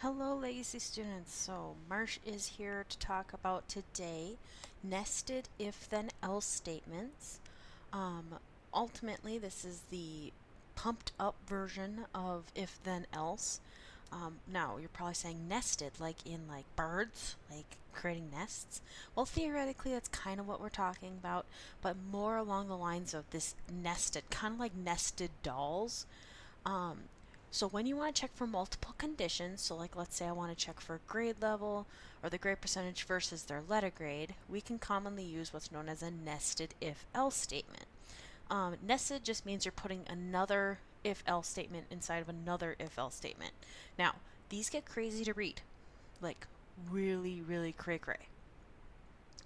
Hello legacy students, so Marsh is here to talk about today nested if then else statements. Ultimately this is the pumped up version of if then else. Now you're probably saying nested like in like birds, like creating nests. Well, theoretically that's kind of what we're talking about, but more along the lines of this nested, kind of like nested dolls. um, so when you want to check for multiple conditions, so like let's say I want to check for grade level or the grade percentage versus their letter grade, we can commonly use what's known as a nested if-else statement. Nested just means you're putting another if-else statement inside of another if-else statement. Now, these get crazy to read, like really, really cray-cray.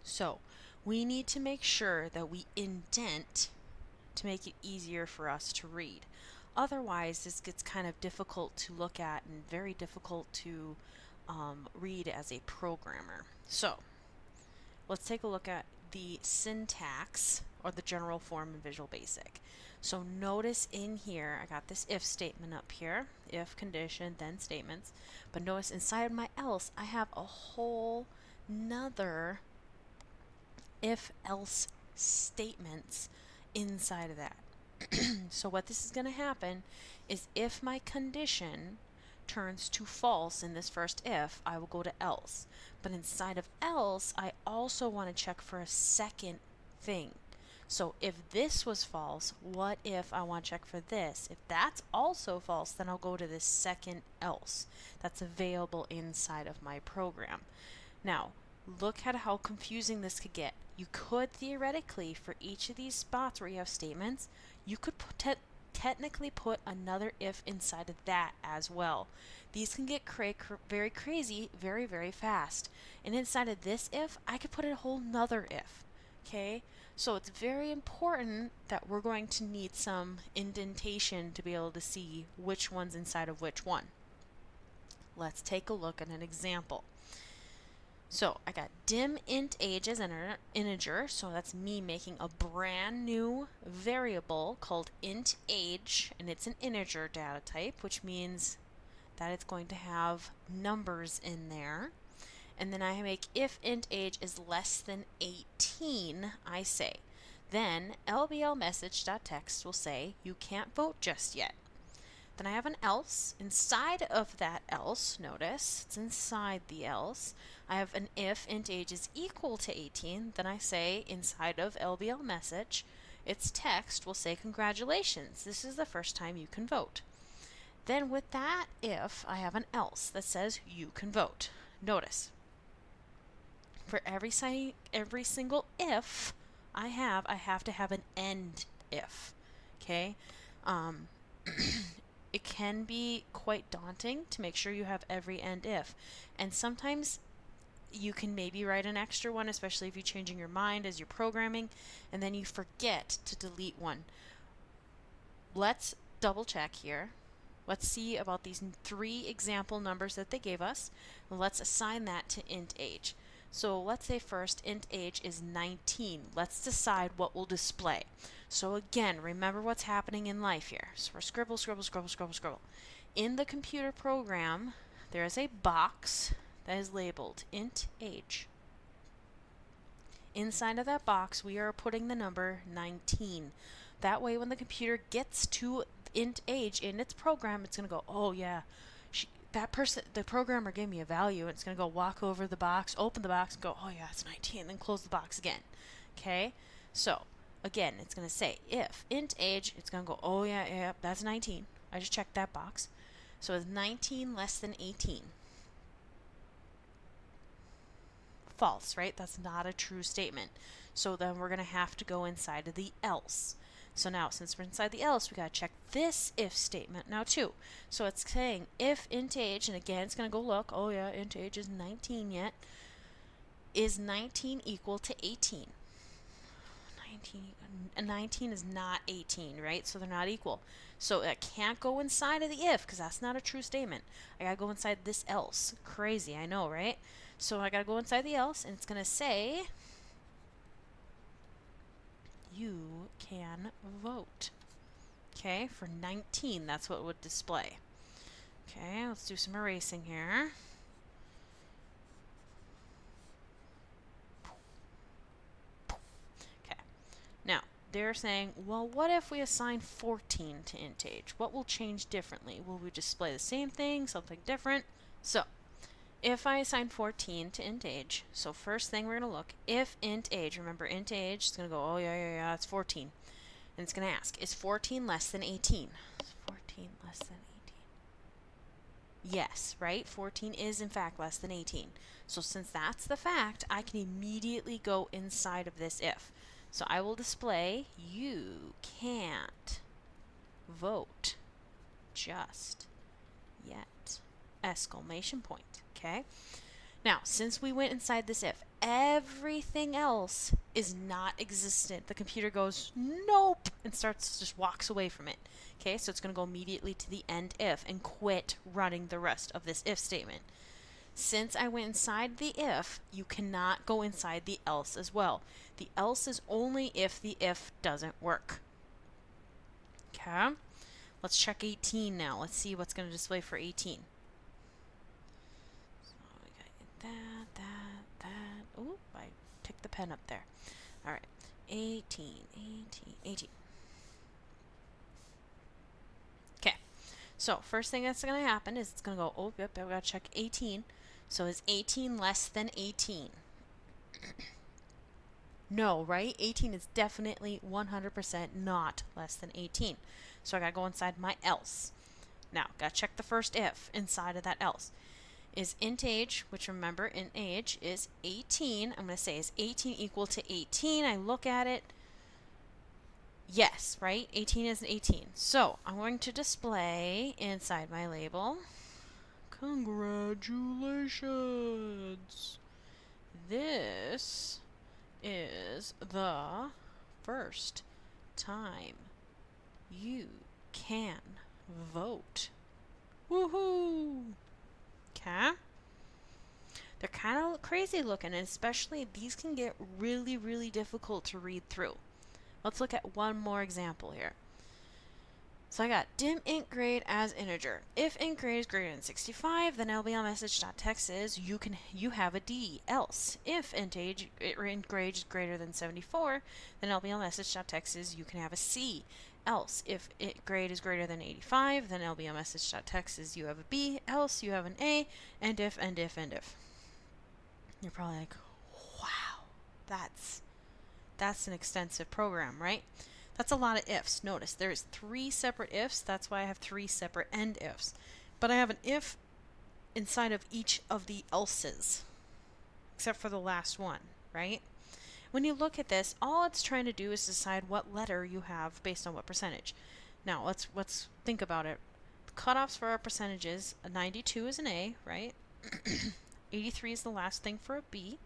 So we need to make sure that we indent to make it easier for us to read. Otherwise, this gets kind of difficult to look at and very difficult to read as a programmer. So let's take a look at the syntax or the general form in Visual Basic. So notice in here, I got this if statement up here, if condition, then statements. But notice inside my else, I have a whole nother if else statements inside of that. So what this is going to happen is if my condition turns to false in this first if, I will go to else. But inside of else, I also want to check for a second thing. So if this was false, what if I want to check for this? If that's also false, then I'll go to this second else that's available inside of my program. Now, look at how confusing this could get. You could theoretically, for each of these spots where you have statements, you could technically put another if inside of that as well. These can get very crazy very, very fast. And inside of this if, I could put a whole nother if. Okay? So it's very important that we're going to need some indentation to be able to see which one's inside of which one. Let's take a look at an example. So I got dim int age as an integer, so that's me making a brand new variable called int age, and it's an integer data type, which means that it's going to have numbers in there. And then I make if int age is less than 18, I say. Then LBL message.text will say you can't vote just yet. Then I have an else. Inside of that else, notice, it's inside the else, I have an if int age is equal to 18. Then I say inside of LBL message, its text will say congratulations, this is the first time you can vote. Then with that if, I have an else that says you can vote. Notice, for every single if I have to have an end if. Okay? It can be quite daunting to make sure you have every end if. And sometimes you can maybe write an extra one, especially if you're changing your mind as you're programming, and then you forget to delete one. Let's double check here. Let's see about these 3 example numbers that they gave us. Let's assign that to int age. So let's say first int age is 19. Let's decide what we'll display. So again, remember what's happening in life here. So we're scribble, scribble, scribble, scribble, scribble. In the computer program, there is a box that is labeled int age. Inside of that box, we are putting the number 19. That way, when the computer gets to int age in its program, it's going to go, oh yeah, the programmer gave me a value, and it's going to go walk over the box, open the box, and go, oh yeah, it's 19, then close the box again. Okay? So, again, it's going to say if int age, it's going to go, oh yeah, that's 19. I just checked that box. So is 19 less than 18? False, right? That's not a true statement. So then we're going to have to go inside of the else. So now, since we're inside the else, we got to check this if statement now too. So it's saying if int age, and again, it's going to go look, oh yeah, int age is 19 yet, is 19 equal to 18? 19 is not 18, right? So they're not equal. So it can't go inside of the if, because that's not a true statement. I got to go inside this else. Crazy, I know, right? So I got to go inside the else, and it's going to say you can vote. Okay, for 19, that's what it would display. Okay, let's do some erasing here. Okay, now they're saying, well, what if we assign 14 to int age? What will change differently? Will we display the same thing, something different? So, if I assign 14 to int age, so first thing we're going to look, if int age, remember int age is going to go, oh yeah, it's 14. And it's going to ask, is 14 less than 18? Is 14 less than 18? Yes, right? 14 is in fact less than 18. So since that's the fact, I can immediately go inside of this if. So I will display, you can't vote just yet. Exclamation point. Okay? Now, since we went inside this if, everything else is not existent. The computer goes, nope, and just walks away from it. Okay, so it's going to go immediately to the end if and quit running the rest of this if statement. Since I went inside the if, you cannot go inside the else as well. The else is only if the if doesn't work. Okay, let's check 18 now. Let's see what's going to display for 18. So we got that. Oop, I ticked the pen up there. All right, 18. Okay, so first thing that's going to happen is it's going to go, oh, yep, I've got to check 18. So is 18 less than 18? No, right? 18 is definitely 100% not less than 18. So I got to go inside my else. Now, got to check the first if inside of that else. Is int age, which remember int age is 18. I'm going to say is 18 equal to 18? I look at it. Yes, right? 18 is an 18. So I'm going to display inside my label, congratulations. This is the first time you can vote. Woohoo! Okay? They're kind of crazy looking, and especially these can get really, really difficult to read through. Let's look at one more example here. So I got dim int grade as integer. If int grade is greater than 65, then lblmessage.text is you have a D. Else, if int grade is greater than 74, then lblmessage.text is you can have a C. Else, if int grade is greater than 85, then lblmessage.text is you have a B. Else, you have an A. And if. You're probably like, wow, that's an extensive program, right? That's a lot of ifs. Notice there's 3 separate ifs. That's why I have 3 separate end ifs. But I have an if inside of each of the else's, except for the last one, right? When you look at this, all it's trying to do is decide what letter you have based on what percentage. Now, let's think about it. The cutoffs for our percentages, a 92 is an A, right? 83 is the last thing for a B.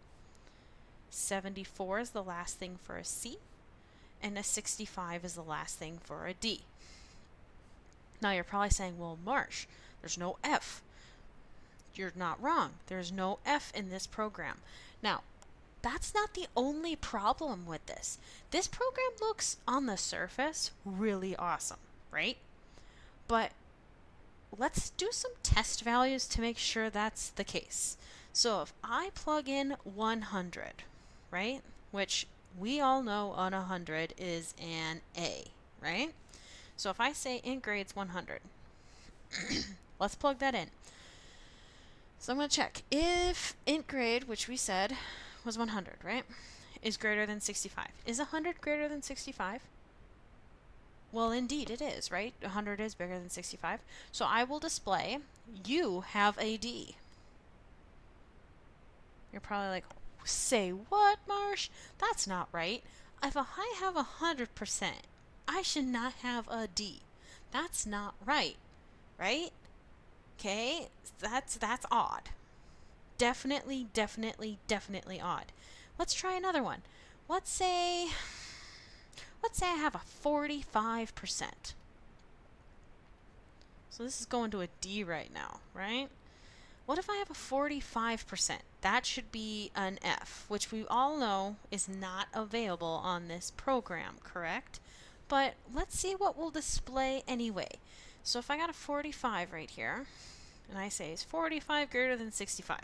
74 is the last thing for a C. And a 65 is the last thing for a D. Now you're probably saying, well, Marsh, there's no F. You're not wrong. There's no F in this program. Now, that's not the only problem with this. This program looks, on the surface, really awesome, right? But let's do some test values to make sure that's the case. So if I plug in 100, right, which we all know on 100 is an A, right? So if I say int grade's 100, let's plug that in. So I'm going to check if int grade, which we said was 100, right, is greater than 65. Is 100 greater than 65? Well, indeed it is, right? 100 is bigger than 65. So I will display, you have a D. You're probably like, say what, Marsh? That's not right. If I have 100%, I should not have a D. That's not right, right? Okay, that's odd. Definitely odd. Let's try another one. Let's say I have a 45%. So this is going to a D right now, right? What if I have a 45%? That should be an F, which we all know is not available on this program, correct? But let's see what we'll display anyway. So if I got a 45 right here, and I say, is 45 greater than 65?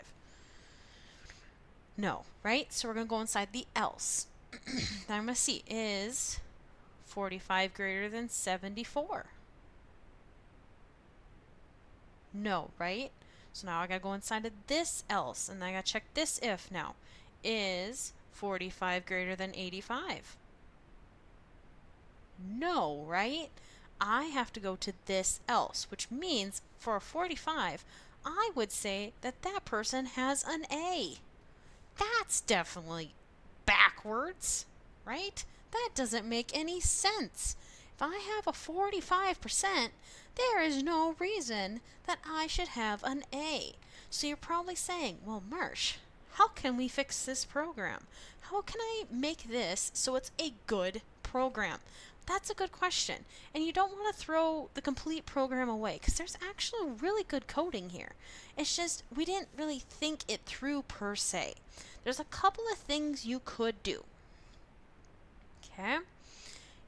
No, right? So we're going to go inside the else. Then I'm going to see, is 45 greater than 74? No, right? So now I got to go inside of this else, and I got to check this if now. Is 45 greater than 85? No, right? I have to go to this else, which means for a 45, I would say that that person has an A. That's definitely backwards, right? That doesn't make any sense. If I have a 45%, there is no reason that I should have an A. So you're probably saying, well, Marsh, how can we fix this program? How can I make this so it's a good program? That's a good question. And you don't want to throw the complete program away because there's actually really good coding here. It's just we didn't really think it through per se. There's a couple of things you could do. Okay?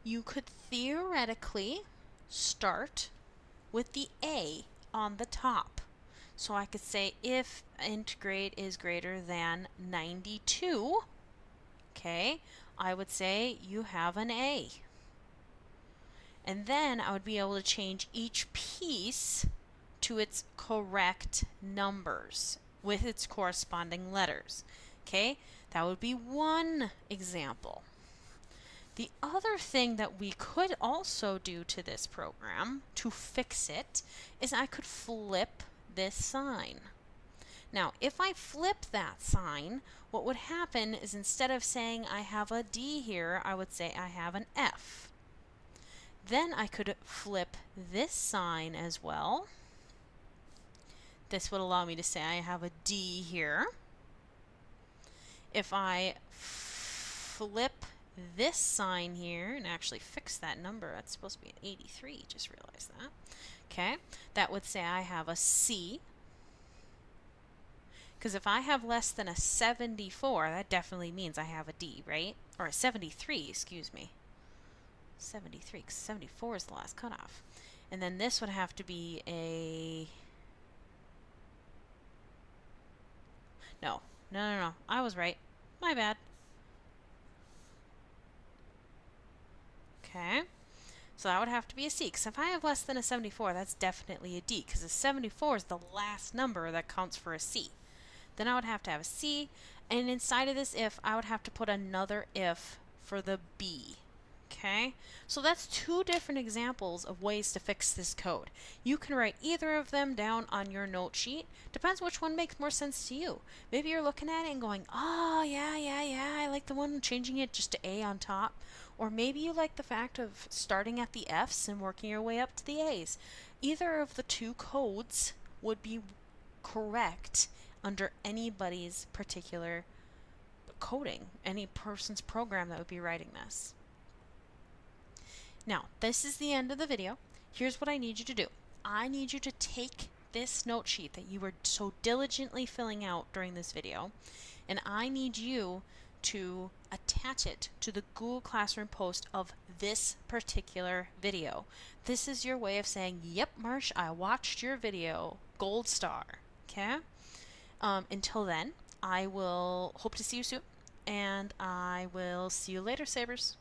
You could theoretically start with the A on the top. So I could say if int grade is greater than 92, okay, I would say you have an A. And then I would be able to change each piece to its correct numbers with its corresponding letters. Okay, that would be one example. The other thing that we could also do to this program to fix it is I could flip this sign. Now, if I flip that sign, what would happen is instead of saying I have a D here, I would say I have an F. Then I could flip this sign as well. This would allow me to say I have a D here. If I flip this sign here and actually fix that number, that's supposed to be an 83, just realized that. Okay, that would say I have a C. Because if I have less than a 74, that definitely means I have a D, right? Or a 73, excuse me. 73, because 74 is the last cutoff. And then this would have to be a... No, I was right. My bad. Okay. So that would have to be a C, because if I have less than a 74, that's definitely a D, because a 74 is the last number that counts for a C. Then I would have to have a C, and inside of this if, I would have to put another if for the B. Okay, so that's two different examples of ways to fix this code. You can write either of them down on your note sheet. Depends which one makes more sense to you. Maybe you're looking at it and going, oh, yeah, I like the one changing it just to A on top. Or maybe you like the fact of starting at the F's and working your way up to the A's. Either of the two codes would be correct under anybody's particular coding, any person's program that would be writing this. Now, this is the end of the video. Here's what I need you to do. I need you to take this note sheet that you were so diligently filling out during this video, and I need you to attach it to the Google Classroom post of this particular video. This is your way of saying, yep, Marsh, I watched your video. Gold star. Okay? Until then, I will hope to see you soon, and I will see you later, Sabers.